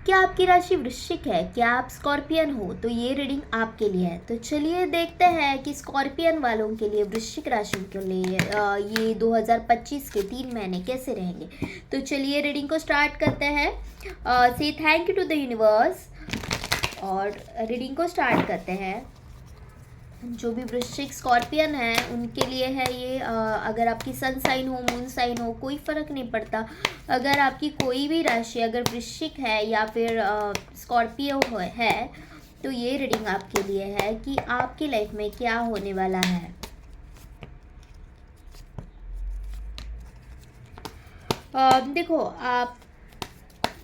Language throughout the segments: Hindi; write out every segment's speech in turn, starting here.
क्या आपकी राशि वृश्चिक है? क्या आप स्कॉर्पियन हो? तो ये रीडिंग आपके लिए है। तो चलिए देखते हैं कि स्कॉर्पियन वालों के लिए, वृश्चिक राशि के लिए ये 2025 के 3 महीने कैसे रहेंगे। तो चलिए रीडिंग को स्टार्ट करते हैं। Say thank you to the universe और रीडिंग को स्टार्ट करते हैं। जो भी वृश्चिक स्कॉर्पियन है उनके लिए है ये। अगर आपकी सन साइन हो, मून साइन हो, कोई फ़र्क नहीं पड़ता। अगर आपकी कोई भी राशि अगर वृश्चिक है या फिर स्कॉर्पियो है, तो ये रीडिंग आपके लिए है कि आपकी लाइफ में क्या होने वाला है। देखो, आप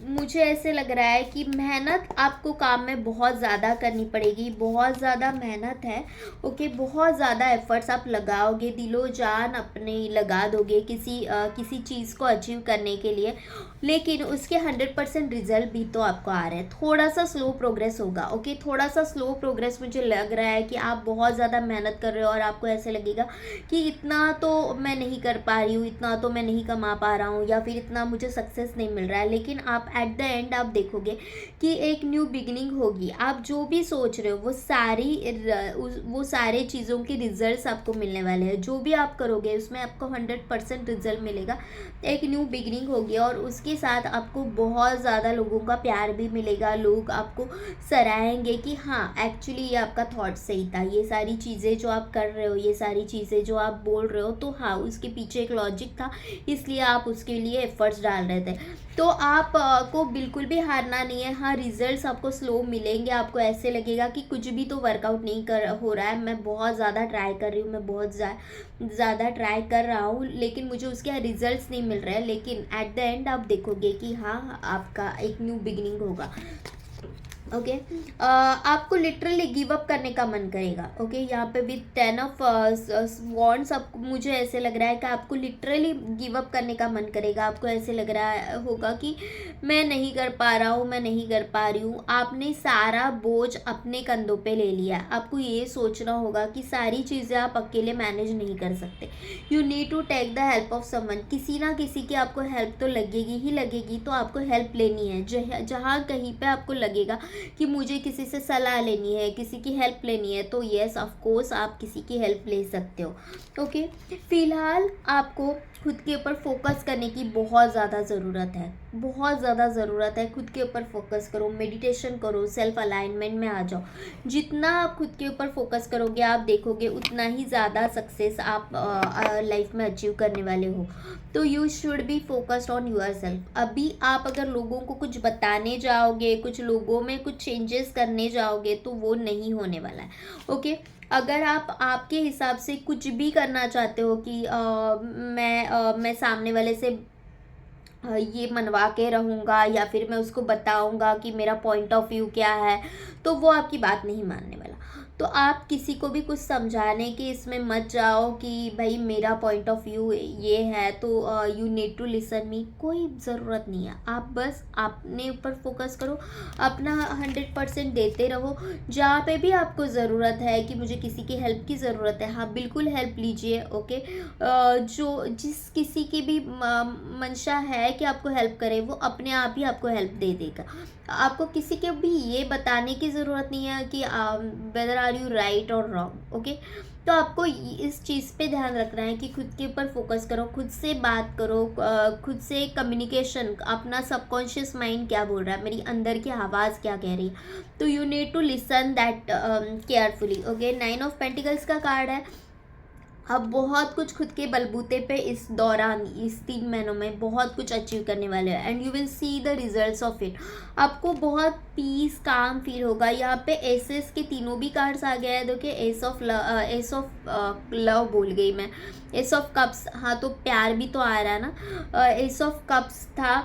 मुझे ऐसे लग रहा है कि मेहनत आपको काम में बहुत ज़्यादा करनी पड़ेगी, बहुत ज़्यादा मेहनत है। ओके, बहुत ज़्यादा एफर्ट्स आप लगाओगे, दिलो जान अपने लगा दोगे किसी चीज़ को अचीव करने के लिए, लेकिन उसके 100% रिजल्ट भी तो आपको आ रहे हैं। थोड़ा सा स्लो प्रोग्रेस होगा। ओके, थोड़ा सा स्लो प्रोग्रेस मुझे लग रहा है कि आप बहुत ज़्यादा मेहनत कर रहे हो और आपको ऐसे लगेगा कि इतना तो मैं नहीं कर पा रही हूँ, इतना तो मैं नहीं कमा पा रहा हूँ, या फिर इतना मुझे सक्सेस नहीं मिल रहा है। लेकिन आप एट द एंड आप देखोगे कि एक न्यू बिगिनिंग होगी। आप जो भी सोच रहे हो वो सारे चीज़ों के रिजल्ट्स आपको मिलने वाले हैं। जो भी आप करोगे उसमें आपको 100% रिजल्ट मिलेगा। एक न्यू बिगिनिंग होगी और उसके साथ आपको बहुत ज़्यादा लोगों का प्यार भी मिलेगा। लोग आपको सराहेंगे कि हाँ, एक्चुअली ये आपका थॉट सही था। ये सारी चीज़ें जो आप कर रहे हो, ये सारी चीज़ें जो आप बोल रहे हो, तो हाँ, उसके पीछे एक लॉजिक था, इसलिए आप उसके लिए एफर्ट्स डाल रहे थे। तो आप को बिल्कुल भी हारना नहीं है। हाँ, रिजल्ट्स आपको स्लो मिलेंगे। आपको ऐसे लगेगा कि कुछ भी तो वर्कआउट नहीं हो रहा है, मैं बहुत ज़्यादा ट्राई कर रही हूँ, मैं बहुत ज़्यादा ट्राई कर रहा हूँ, लेकिन मुझे उसके रिजल्ट्स नहीं मिल रहे हैं। लेकिन एट द एंड आप देखोगे कि हाँ, आपका एक न्यू बिगिनिंग होगा। ओके, आपको लिटरली गिव अप करने का मन करेगा। ओके, यहाँ पे भी 10 ऑफ वॉन्ड्स, आप मुझे ऐसे लग रहा है कि आपको लिटरली गिव अप करने का मन करेगा। आपको ऐसे लग रहा होगा कि मैं नहीं कर पा रहा हूँ, मैं नहीं कर पा रही हूँ। आपने सारा बोझ अपने कंधों पे ले लिया। आपको ये सोचना होगा कि सारी चीज़ें आप अकेले मैनेज नहीं कर सकते। You need to take the help of someone. किसी ना किसी की आपको हेल्प तो लगेगी ही लगेगी, तो आपको हेल्प लेनी है। जहाँ कहीं पे आपको लगेगा कि मुझे किसी से सलाह लेनी है, किसी की हेल्प लेनी है, तो येस, ऑफ कोर्स आप किसी की हेल्प ले सकते हो। ओके, फिलहाल आपको खुद के ऊपर फोकस करने की बहुत ज़्यादा ज़रूरत है। बहुत ज़्यादा ज़रूरत है। खुद के ऊपर फोकस करो, मेडिटेशन करो, सेल्फ अलाइनमेंट में आ जाओ। जितना आप खुद के ऊपर फोकस करोगे, आप देखोगे उतना ही ज़्यादा सक्सेस आप लाइफ में अचीव करने वाले हो। तो you should be focused on yourself. अभी आप अगर लोगों को कुछ बताने जाओगे, कुछ लोगों में कुछ चेंजेस करने जाओगे, तो वो नहीं होने वाला है। ओके, अगर आप आपके हिसाब से कुछ भी करना चाहते हो कि मैं सामने वाले से ये मनवा के रहूँगा, या फिर मैं उसको बताऊँगा कि मेरा पॉइंट ऑफ व्यू क्या है, तो वो आपकी बात नहीं मानने वाला। तो आप किसी को भी कुछ समझाने के इसमें मत जाओ कि भाई मेरा पॉइंट ऑफ व्यू ये है, तो you need to listen me. कोई ज़रूरत नहीं है। आप बस अपने ऊपर फोकस करो, अपना 100% देते रहो। जहाँ पे भी आपको ज़रूरत है कि मुझे किसी की हेल्प की ज़रूरत है, हाँ, बिल्कुल हेल्प लीजिए। ओके, जो जिस किसी की भी मंशा है कि आपको हेल्प करे, वो अपने आप ही आपको हेल्प दे देगा। आपको किसी के भी ये बताने की ज़रूरत नहीं है कि वेदर आर यू राइट और रॉन्ग। ओके, तो आपको इस चीज़ पे ध्यान रखना है कि खुद के ऊपर फोकस करो, खुद से बात करो, खुद से कम्युनिकेशन, अपना सबकॉन्शियस माइंड क्या बोल रहा है, मेरी अंदर की आवाज़ क्या कह रही है। तो you need to listen that carefully. Okay, 9 of pentacles का कार्ड है। आप बहुत कुछ खुद के बलबूते पे इस दौरान, इस 3 महीनों में बहुत कुछ अचीव करने वाले हैं, and you will see the results of it. आपको बहुत पीस, काम फील होगा। यहाँ पे एसेस के तीनों भी कार्ड्स आ गया है। देखिए, एस ऑफ लव बोल गई मैं, एस ऑफ कप्स। हाँ, तो प्यार भी तो आ रहा है ना। एस ऑफ कप्स था,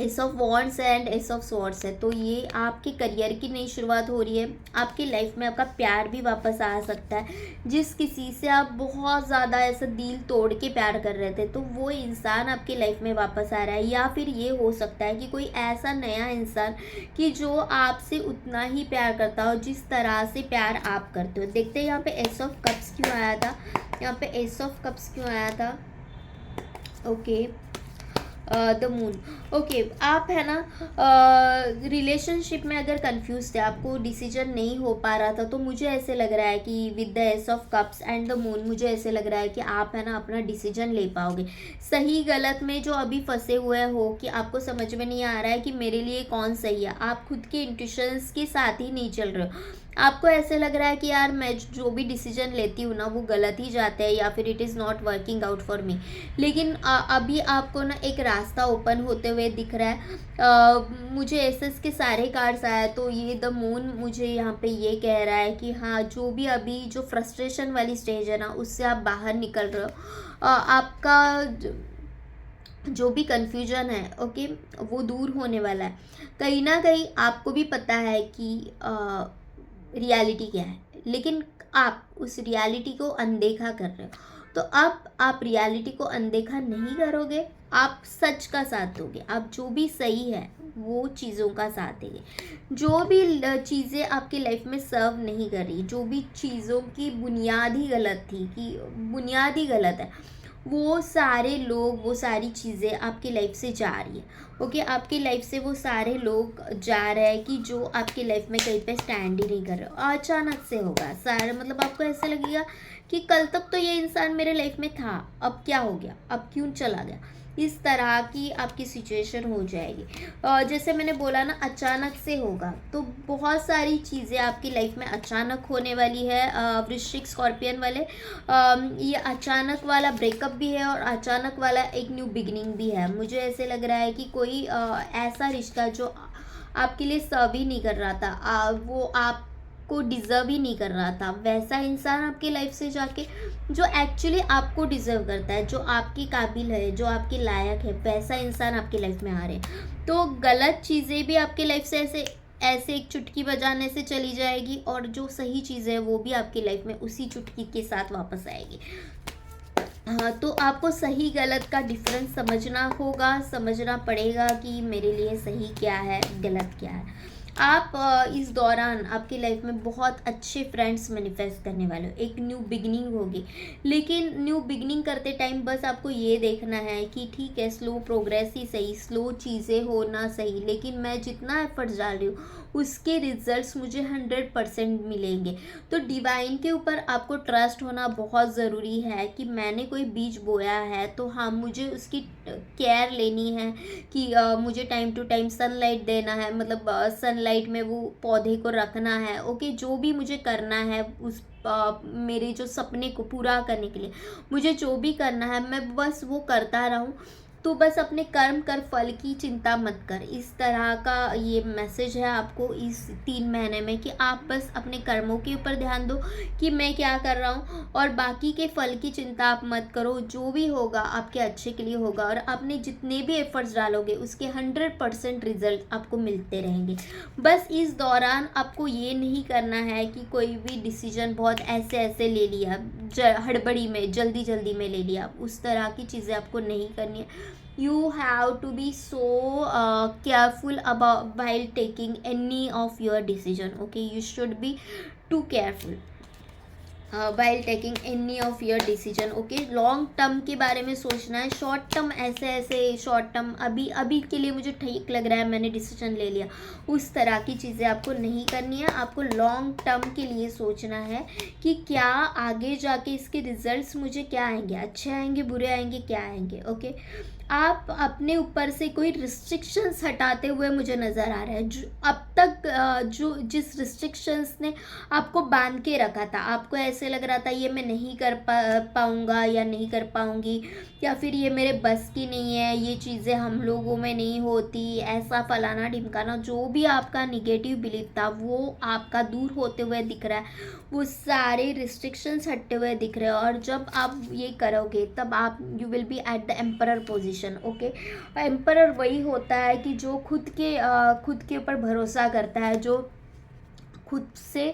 S of wands and S of swords है। तो ये आपके करियर की नई शुरुआत हो रही है। आपकी लाइफ में आपका प्यार भी वापस आ सकता है। जिस किसी से आप बहुत ज़्यादा ऐसा दिल तोड़ के प्यार कर रहे थे, तो वो इंसान आपकी लाइफ में वापस आ रहा है। या फिर ये हो सकता है कि कोई ऐसा नया इंसान कि जो आपसे उतना ही प्यार करता हो जिस तरह से प्यार आप करते हो। देखते हैं यहाँ पे एस ऑफ कप्स क्यों आया था, यहाँ पे एस ऑफ कप्स क्यों आया था। Okay, the moon. ओके, आप है ना रिलेशनशिप में अगर कंफ्यूज थे, आपको डिसीजन नहीं हो पा रहा था, तो मुझे ऐसे लग रहा है कि with the S of cups and the moon मुझे ऐसे लग रहा है कि आप है ना अपना डिसीजन ले पाओगे। सही गलत में जो अभी फंसे हुए हो कि आपको समझ में नहीं आ रहा है कि मेरे लिए कौन सही है, आप खुद के इंट्यूशंस के साथ ही नहीं चल रहे हो। आपको ऐसे लग रहा है कि यार मैं जो भी डिसीजन लेती हूँ ना वो गलत ही जाता है, या फिर it is not working out for me. लेकिन अभी आपको ना एक रास्ता ओपन होते हुए दिख रहा है। मुझे एसेस के सारे कार्ड्स आया, तो ये द मून मुझे यहाँ पे ये कह रहा है कि हाँ, जो भी अभी जो फ्रस्ट्रेशन वाली स्टेज है ना उससे आप बाहर निकल रहे हो। आपका जो भी कन्फ्यूजन है, ओके, वो दूर होने वाला है। कहीं ना कहीं आपको भी पता है कि रियलिटी क्या है, लेकिन आप उस रियलिटी को अनदेखा कर रहे हो। तो अब आप रियलिटी को अनदेखा नहीं करोगे, आप सच का साथ दोगे। आप जो भी सही है वो चीज़ों का साथ देंगे। जो भी चीज़ें आपकी लाइफ में सर्व नहीं कर रही, जो भी चीज़ों की बुनियाद ही गलत थी, कि बुनियाद ही गलत है, वो सारे लोग, वो सारी चीज़ें आपकी लाइफ से जा रही है। ओके, आपकी लाइफ से वो सारे लोग जा रहे हैं कि जो आपकी लाइफ में कहीं पे स्टैंड ही नहीं कर रहे हो। अचानक से होगा सारा, मतलब आपको ऐसे लगेगा कि कल तक तो ये इंसान मेरे लाइफ में था, अब क्या हो गया, अब क्यों चला गया। इस तरह की आपकी सिचुएशन हो जाएगी। जैसे मैंने बोला ना, अचानक से होगा, तो बहुत सारी चीज़ें आपकी लाइफ में अचानक होने वाली है। वृश्चिक स्कॉर्पियन वाले, ये अचानक वाला ब्रेकअप भी है और अचानक वाला एक न्यू बिगिनिंग भी है। मुझे ऐसे लग रहा है कि कोई ऐसा रिश्ता जो आपके लिए सर्व ही नहीं कर रहा था, वो आपको डिज़र्व ही नहीं कर रहा था, वैसा इंसान आपकी लाइफ से जाके जो एक्चुअली आपको डिज़र्व करता है, जो आपकी काबिल है, जो आपके लायक है, वैसा इंसान आपकी लाइफ में आ रहे हैं। तो गलत चीज़ें भी आपकी लाइफ से ऐसे ऐसे एक चुटकी बजाने से चली जाएगी, और जो सही चीज़ है वो भी आपकी लाइफ में उसी चुटकी के साथ वापस आएगी। हाँ, तो आपको सही गलत का डिफरेंस समझना होगा, समझना पड़ेगा कि मेरे लिए सही क्या है, गलत क्या है। आप इस दौरान आपकी लाइफ में बहुत अच्छे फ्रेंड्स मैनिफेस्ट करने वाले हो, एक न्यू बिगनिंग होगी। लेकिन न्यू बिगनिंग करते टाइम बस आपको ये देखना है कि ठीक है, स्लो प्रोग्रेस ही सही, स्लो चीज़ें होना सही, लेकिन मैं जितना एफर्ट्स डाल रही हूँ उसके रिजल्ट्स मुझे 100% मिलेंगे। तो डिवाइन के ऊपर आपको ट्रस्ट होना बहुत ज़रूरी है कि मैंने कोई बीज बोया है, तो हाँ, मुझे उसकी केयर लेनी है कि मुझे टाइम टू टाइम सनलाइट देना है, मतलब सनलाइट में वो पौधे को रखना है। ओके, जो भी मुझे करना है उस मेरे जो सपने को पूरा करने के लिए मुझे जो भी करना है, मैं बस वो करता रहूँ। तो बस अपने कर्म कर, फल की चिंता मत कर। इस तरह का ये मैसेज है आपको इस 3 महीने में, कि आप बस अपने कर्मों के ऊपर ध्यान दो कि मैं क्या कर रहा हूँ, और बाकी के फल की चिंता आप मत करो। जो भी होगा आपके अच्छे के लिए होगा, और आपने जितने भी एफर्ट्स डालोगे उसके 100% रिजल्ट आपको मिलते रहेंगे। बस इस दौरान आपको ये नहीं करना है कि कोई भी डिसीजन बहुत ऐसे ऐसे ले लिया, हड़बड़ी में, जल्दी जल्दी में ले लिया, उस तरह की चीज़ें आपको नहीं करनी है। You have to be so careful about while taking any of your decision. Okay, you should be too careful while taking any of your decision. Okay, long term के बारे में सोचना है, शॉर्ट टर्म ऐसे ऐसे शॉर्ट टर्म अभी अभी के लिए मुझे ठीक लग रहा है, मैंने डिसीजन ले लिया, उस तरह की चीज़ें आपको नहीं करनी है। आपको लॉन्ग टर्म के लिए सोचना है कि क्या आगे जाके इसके रिजल्ट्स मुझे क्या आएंगे, अच्छे आएंगे, बुरे आएंगे, क्या आएंगे। ओके, आप अपने ऊपर से कोई रिस्ट्रिक्शंस हटाते हुए मुझे नज़र आ रहा है। जो अब तक जो जिस रिस्ट्रिक्शंस ने आपको बांध के रखा था, आपको ऐसे लग रहा था ये मैं नहीं कर पाऊँगा या नहीं कर पाऊँगी, या फिर ये मेरे बस की नहीं है, ये चीज़ें हम लोगों में नहीं होती, ऐसा फलाना ढिमकाना, जो भी आपका निगेटिव बिलीफ था वो आपका दूर होते हुए दिख रहा है, वो सारे रिस्ट्रिक्शंस हटते हुए दिख रहे हैं। और जब आप ये करोगे तब आप you will B at the emperor position. Okay, emperor वही होता है कि जो खुद के ऊपर भरोसा करता है, जो खुद से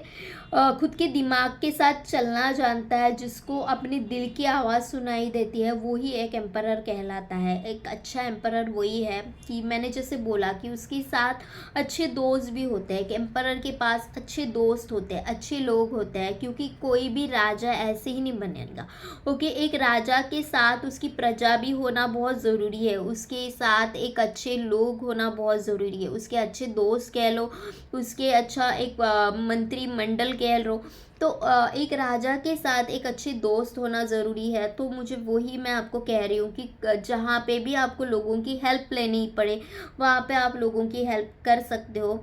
खुद के दिमाग के साथ चलना जानता है, जिसको अपने दिल की आवाज़ सुनाई देती है, वो ही एक एम्परर कहलाता है। एक अच्छा एम्परर वही है कि मैंने जैसे बोला कि उसके साथ अच्छे दोस्त भी होते हैं। एक एम्परर के पास अच्छे दोस्त होते हैं, अच्छे लोग होते हैं, क्योंकि कोई भी राजा ऐसे ही नहीं बनेगा। ओके, एक राजा के साथ उसकी प्रजा भी होना बहुत ज़रूरी है, उसके साथ एक अच्छे लोग होना बहुत ज़रूरी है, उसके अच्छे दोस्त कह लो, उसके अच्छा एक मंत्रिमंडल कह लो। तो एक राजा के साथ एक अच्छे दोस्त होना ज़रूरी है। तो मुझे वही मैं आपको कह रही हूँ कि जहाँ पे भी आपको लोगों की हेल्प लेनी पड़े, वहाँ पे आप लोगों की हेल्प कर सकते हो।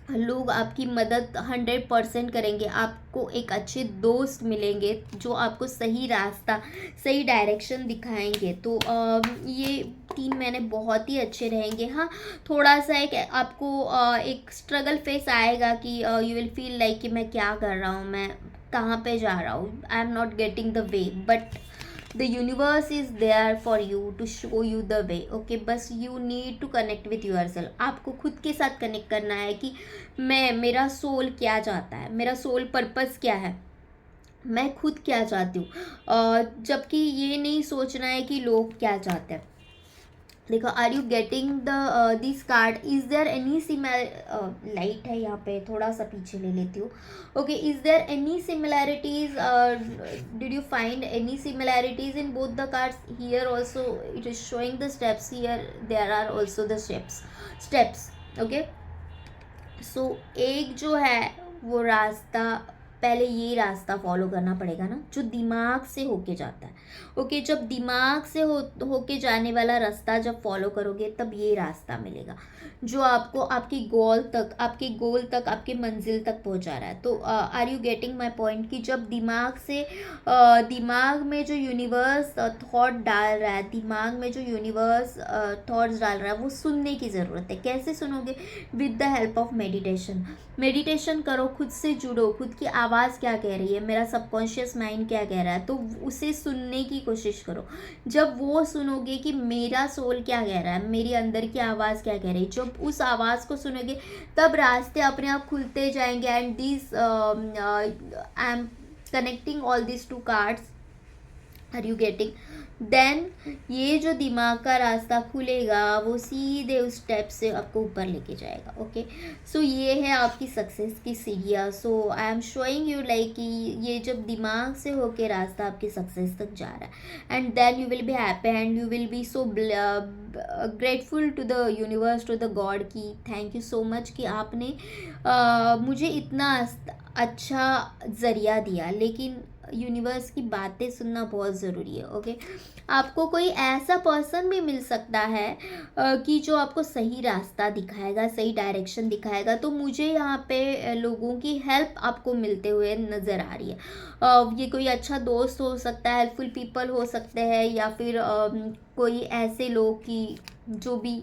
लोग आपकी मदद 100% करेंगे। आपको एक अच्छे दोस्त मिलेंगे जो आपको सही रास्ता, सही डायरेक्शन दिखाएंगे। तो ये 3 महीने बहुत ही अच्छे रहेंगे। हाँ, थोड़ा सा एक आपको एक स्ट्रगल फेस आएगा कि यू विल फील लाइक कि मैं क्या कर रहा हूँ, मैं कहाँ पे जा रहा हूँ, I am not getting the way, but the universe is there for you to show you the way. Okay, बस you need to connect with yourself. आपको खुद के साथ कनेक्ट करना है कि मेरा सोल क्या चाहता है, मेरा सोल पर्पस क्या है, मैं खुद क्या चाहती हूँ, जबकि ये नहीं सोचना है कि लोग क्या चाहते हैं। देखो, are you getting the this card? Is there any light है यहाँ पे, थोड़ा सा पीछे ले लेती हूँ। Okay, is there any similarities? Did you find any similarities in both the cards? Here also it is showing the steps, here there are also the steps. Okay, so एक जो है वो रास्ता, पहले ये रास्ता फॉलो करना पड़ेगा ना, जो दिमाग से होके जाता है। ओके, जब दिमाग से होके जाने वाला रास्ता जब फॉलो करोगे, तब ये रास्ता मिलेगा जो आपको आपकी गोल तक, आपके मंजिल तक पहुंचा रहा है। तो are you getting my point? कि जब दिमाग से दिमाग में जो यूनिवर्स थॉट डाल रहा है, दिमाग में जो यूनिवर्स थॉट्स डाल रहा है, वो सुनने की ज़रूरत है। कैसे सुनोगे? With the help of meditation करो, खुद से जुड़ो, खुद की आवाज़ क्या कह रही है, मेरा सबकॉन्शियस माइंड क्या कह रहा है, तो उसे सुनने की कोशिश करो। जब वो सुनोगे कि मेरा सोल क्या कह रहा है, मेरी अंदर की आवाज़ क्या कह रही है, जब उस आवाज़ को सुनोगे, तब रास्ते अपने आप खुलते जाएंगे। And this I am connecting all this 2 cards, are you getting? देन ये जो दिमाग का रास्ता खुलेगा, वो सीधे उस स्टेप से आपको ऊपर लेके जाएगा। ओके, सो ये है आपकी सक्सेस की सीढ़ियाँ। So I am showing you like कि ये जब दिमाग से होके रास्ता आपकी सक्सेस तक जा रहा है, and then you will be happy and you will be so grateful to the universe, to the God की थैंक यू सो मच कि आपने मुझे इतना अच्छा ज़रिया दिया। लेकिन यूनिवर्स की बातें सुनना बहुत ज़रूरी है। ओके, आपको कोई ऐसा पर्सन भी मिल सकता है कि जो आपको सही रास्ता दिखाएगा, सही डायरेक्शन दिखाएगा। तो मुझे यहाँ पे लोगों की हेल्प आपको मिलते हुए नज़र आ रही है। ये कोई अच्छा दोस्त हो सकता है, हेल्पफुल पीपल हो सकते हैं, या फिर कोई ऐसे लोग कि जो भी,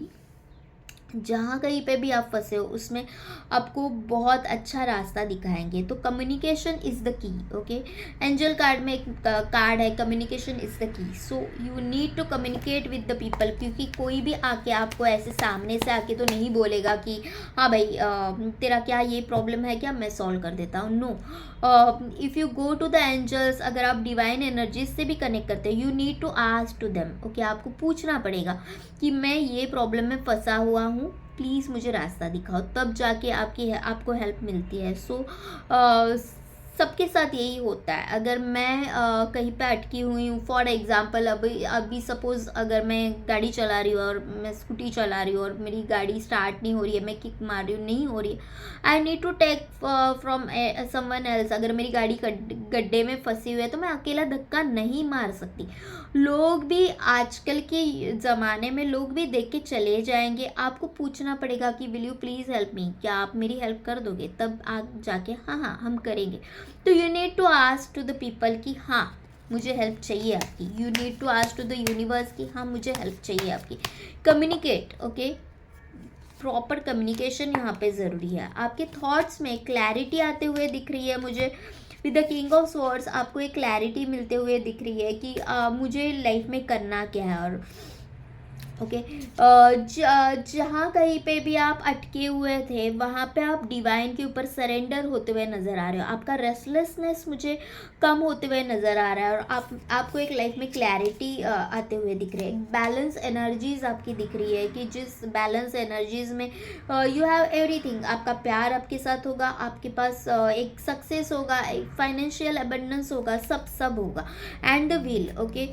जहाँ कहीं पे भी आप फंसे हो, उसमें आपको बहुत अच्छा रास्ता दिखाएंगे। तो communication is the key. Okay, angel card में एक कार्ड है, communication is the key. So you need to communicate with the people, क्योंकि कोई भी आके आपको ऐसे सामने से आके तो नहीं बोलेगा कि हाँ भाई तेरा क्या ये प्रॉब्लम है क्या, मैं सॉल्व कर देता हूँ। No, if you go to the angels, अगर आप डिवाइन एनर्जीज से भी कनेक्ट करते हैं, you need to ask to them. Okay, आपको पूछना पड़ेगा कि मैं ये प्रॉब्लम में फंसा हुआ हूँ, प्लीज़ मुझे रास्ता दिखाओ, तब जाके आपको हेल्प मिलती है। सो सबके साथ यही होता है। अगर मैं कहीं पे अटकी हुई हूँ, फॉर एग्जांपल अभी सपोज़ अगर मैं गाड़ी चला रही हूँ और मैं स्कूटी चला रही हूँ और मेरी गाड़ी स्टार्ट नहीं हो रही है, मैं किक मार रही हूँ, नहीं हो रही है, I need to take from someone else. अगर मेरी गाड़ी गड्ढे में फंसी हुई है तो मैं अकेला धक्का नहीं मार सकती। लोग भी आजकल के ज़माने में लोग भी देख के चले जाएंगे। आपको पूछना पड़ेगा कि will you please help me, क्या आप मेरी हेल्प कर दोगे? तब आप जाके हाँ हाँ हम करेंगे। तो you need to ask to the people कि हाँ मुझे हेल्प चाहिए आपकी। You need to ask to the universe कि हाँ मुझे हेल्प चाहिए आपकी। कम्युनिकेट। ओके, प्रॉपर कम्युनिकेशन यहाँ पे ज़रूरी है। आपके थॉट्स में क्लैरिटी आते हुए दिख रही है मुझे। With the king of swords आपको एक क्लैरिटी मिलते हुए दिख रही है कि मुझे लाइफ में करना क्या है। और ओके। जहाँ कहीं पे भी आप अटके हुए थे वहाँ पे आप डिवाइन के ऊपर सरेंडर होते हुए नज़र आ रहे हो। आपका रेस्टलेसनेस मुझे कम होते हुए नज़र आ रहा है और आपको एक लाइफ में क्लैरिटी आते हुए दिख रही है। बैलेंस एनर्जीज आपकी दिख रही है कि जिस बैलेंस एनर्जीज में यू हैव एवरीथिंग। आपका प्यार आपके साथ होगा, आपके पास एक सक्सेस होगा, एक फाइनेंशियल अबंडेंस होगा, सब होगा। And the wheel, okay.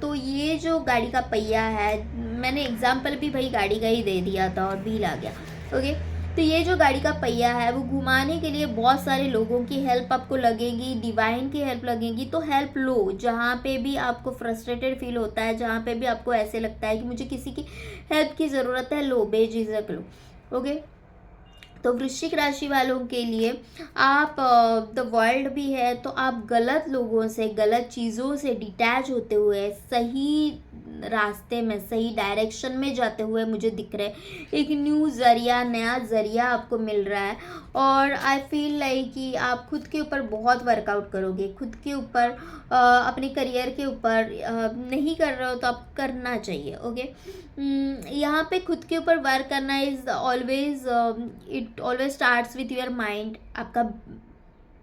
तो ये जो गाड़ी का पहिया है, मैंने एग्जाम्पल भी भाई गाड़ी का ही दे दिया था और व्हील आ गया, ओके। तो ये जो गाड़ी का पहिया है वो घुमाने के लिए बहुत सारे लोगों की हेल्प आपको लगेगी, डिवाइन की हेल्प लगेगी। तो हेल्प लो। जहाँ पे भी आपको फ्रस्ट्रेटेड फील होता है, जहाँ पे भी आपको ऐसे लगता है कि मुझे किसी की हेल्प की ज़रूरत है, लो, बेझिझक लो, ओके। तो वृश्चिक राशि वालों के लिए आप द वर्ल्ड भी है तो आप गलत लोगों से, गलत चीज़ों से डिटैच होते हुए सही रास्ते में, सही डायरेक्शन में जाते हुए मुझे दिख रहे हैं। एक न्यू ज़रिया, नया ज़रिया आपको मिल रहा है और आई फील लाइक कि आप खुद के ऊपर बहुत वर्कआउट करोगे, खुद के ऊपर अपने करियर के ऊपर नहीं कर रहे हो तो आप करना चाहिए, ओके। यहाँ पे खुद के ऊपर वर्क करना is always, it always starts with your mind. आपका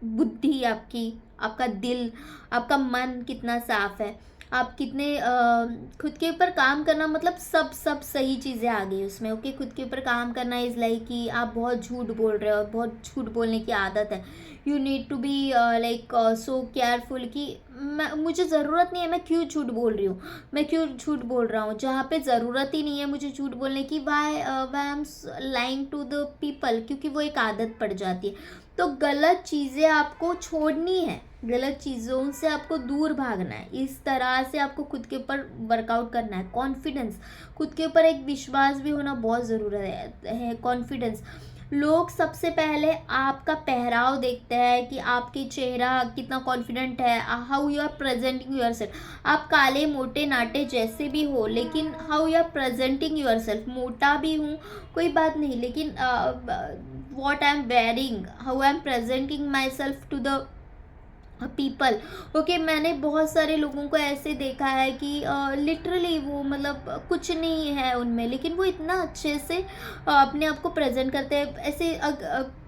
बुद्धि, आपका दिल, आपका मन कितना साफ है, आप कितने खुद के ऊपर काम करना, मतलब सब सही चीज़ें आ गई उसमें, ओके। खुद के ऊपर काम करना इज़ लाइक कि आप बहुत झूठ बोल रहे हो, बहुत झूठ बोलने की आदत है। You need to be like so careful कि मुझे ज़रूरत नहीं है, मैं क्यों झूठ बोल रही हूँ, मैं क्यों झूठ बोल रहा हूँ जहाँ पे ज़रूरत ही नहीं है मुझे झूठ बोलने की। Why I am lying to the people, क्योंकि वो एक आदत पड़ जाती है। तो गलत चीज़ें आपको छोड़नी है, गलत चीज़ों से आपको दूर भागना है। इस तरह से आपको खुद के ऊपर वर्कआउट करना है। कॉन्फिडेंस, खुद के ऊपर एक विश्वास भी होना बहुत ज़रूरत है। कॉन्फिडेंस, लोग सबसे पहले आपका पहराव देखते हैं कि आपके चेहरा कितना कॉन्फिडेंट है, how you are presenting yourself. आप काले मोटे नाटे जैसे भी हो, लेकिन how you are presenting yourself. मोटा भी हूँ कोई बात नहीं, लेकिन what I'm wearing, how I'm presenting myself to the people, okay. मैंने बहुत सारे लोगों को ऐसे देखा है कि लिटरली वो मतलब कुछ नहीं है उनमें, लेकिन वो इतना अच्छे से अपने आप को प्रेजेंट करते हैं ऐसे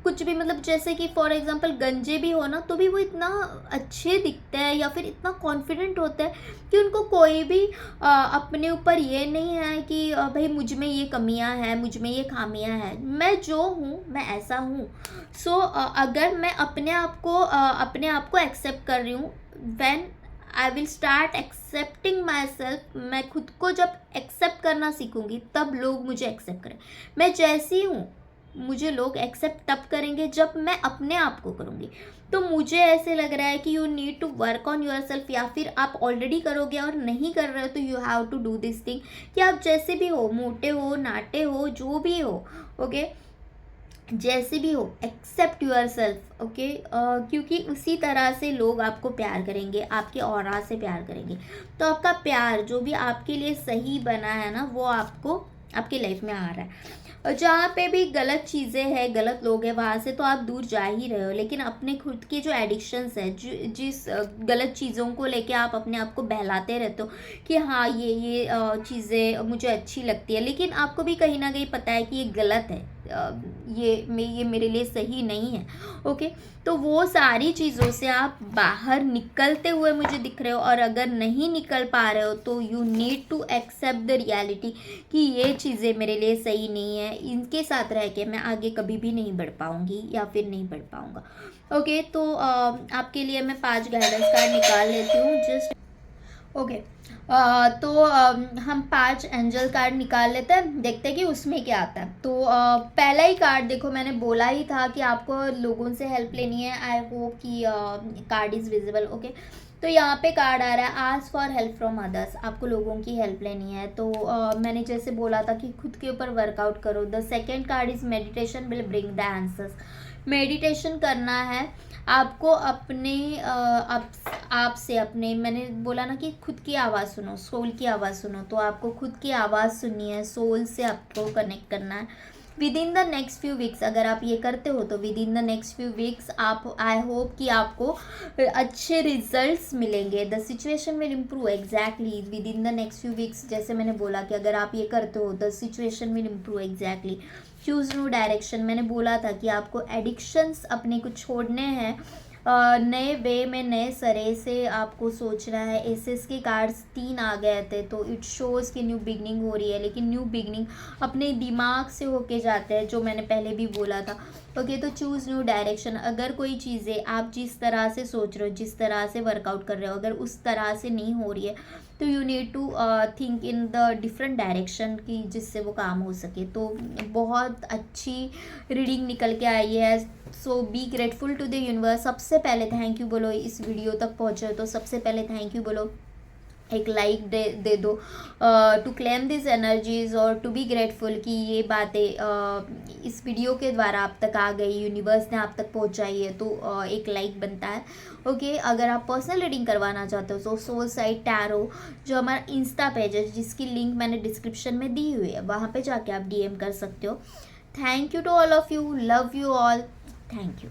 कुछ भी, मतलब जैसे कि फॉर एग्जांपल गंजे भी हो ना तो भी वो इतना अच्छे दिखते हैं या फिर इतना कॉन्फिडेंट होते हैं कि उनको कोई भी अपने ऊपर ये नहीं है कि भाई मुझ में ये कमियां हैं, मुझ में ये खामियां हैं। मैं जो हूँ मैं ऐसा हूँ। सो अगर मैं अपने आप को एक्सेप्ट कर रही हूँ, when I will start accepting my self, मैं खुद को जब एक्सेप्ट करना सीखूंगी तब लोग मुझे एक्सेप्ट करें। मैं जैसी हूँ मुझे लोग एक्सेप्ट तब करेंगे जब मैं अपने आप को करूँगी। तो मुझे ऐसे लग रहा है कि you need to work on yourself, या फिर आप ऑलरेडी करोगे और नहीं कर रहे हो तो you have to do this thing कि आप जैसे भी हो, मोटे हो, नाटे हो, जो भी हो, ओके, जैसे भी हो, एक्सेप्ट यूर सेल्फ, ओके। क्योंकि उसी तरह से लोग आपको प्यार करेंगे, आपके ऑरा से प्यार करेंगे। तो आपका प्यार जो भी आपके लिए सही बना है ना वो आपको आपकी लाइफ में आ रहा है। और जहाँ पे भी गलत चीज़ें हैं, गलत लोग हैं, वहाँ से तो आप दूर जा ही रहे हो, लेकिन अपने खुद के जो एडिक्शंस है, जिस गलत चीज़ों को लेके आप अपने आप को बहलाते रहते हो कि हाँ ये चीज़ें मुझे अच्छी लगती है, लेकिन आपको भी कहीं ना कहीं पता है कि ये गलत है, ये मेरे लिए सही नहीं है, ओके। तो वो सारी चीज़ों से आप बाहर निकलते हुए मुझे दिख रहे हो। और अगर नहीं निकल पा रहे हो तो you need to accept the reality कि ये चीज़ें मेरे लिए सही नहीं है, इनके साथ रह के मैं आगे कभी भी नहीं बढ़ पाऊँगी या फिर नहीं बढ़ पाऊँगा, ओके। तो आपके लिए मैं 5 गाइडेंस कार्ड निकाल लेती हूँ जस्ट, ओके। तो हम 5 एंजल कार्ड निकाल लेते हैं, देखते हैं कि उसमें क्या आता है। तो पहला ही कार्ड देखो, मैंने बोला ही था कि आपको लोगों से हेल्प लेनी है। आई होप कि कार्ड इज़ विजिबल, ओके। तो यहाँ पे कार्ड आ रहा है ask for help from others. आपको लोगों की हेल्प लेनी है। तो मैंने जैसे बोला था कि खुद के ऊपर वर्कआउट करो। The second card is meditation will bring the answers. Meditation करना है आपको अपने आप से, अपने, मैंने बोला ना कि खुद की आवाज़ सुनो, सोल की आवाज़ सुनो। तो आपको खुद की आवाज़ सुननी है, सोल से आपको कनेक्ट करना है। With in the next few weeks अगर आप ये करते हो तो with in the next few weeks आप, आई होप कि आपको अच्छे रिजल्ट्स मिलेंगे। The situation will improve exactly with in the next few weeks. जैसे मैंने बोला कि अगर आप ये करते हो the situation will improve exactly. Choose new direction, मैंने बोला था कि आपको एडिक्शंस अपने को छोड़ने हैं, नए वे में नए सरे से आपको सोचना है। एसेस के कार्ड्स 3 आ गए थे तो इट शोज़ कि न्यू बिगनिंग हो रही है, लेकिन न्यू बिगनिंग अपने दिमाग से होके जाते हैं, जो मैंने पहले भी बोला था। ओके, तो चूज़ न्यू डायरेक्शन। अगर कोई चीज़ें आप जिस तरह से सोच रहे हो, जिस तरह से वर्कआउट कर रहे हो, अगर उस तरह से नहीं हो रही है तो you need to think in the different direction की, जिससे वो काम हो सके। तो बहुत अच्छी रीडिंग निकल के आई है। So be grateful to the universe. सबसे पहले थैंक यू बोलो, इस वीडियो तक पहुँचे तो सबसे पहले थैंक यू बोलो, एक लाइक दे दो टू क्लेम दिस एनर्जीज और टू बी ग्रेटफुल कि ये बातें इस वीडियो के द्वारा आप तक आ गई, यूनिवर्स ने आप तक पहुंचाई है, तो एक लाइक बनता है। ओके, अगर आप पर्सनल रीडिंग करवाना चाहते हो तो सोल साइड टैरो, जो हमारा इंस्टा पेज है जिसकी लिंक मैंने डिस्क्रिप्शन में दी हुई है, वहाँ पे जाके आप DM कर सकते हो। Thank you to all of you, love you all, thank you.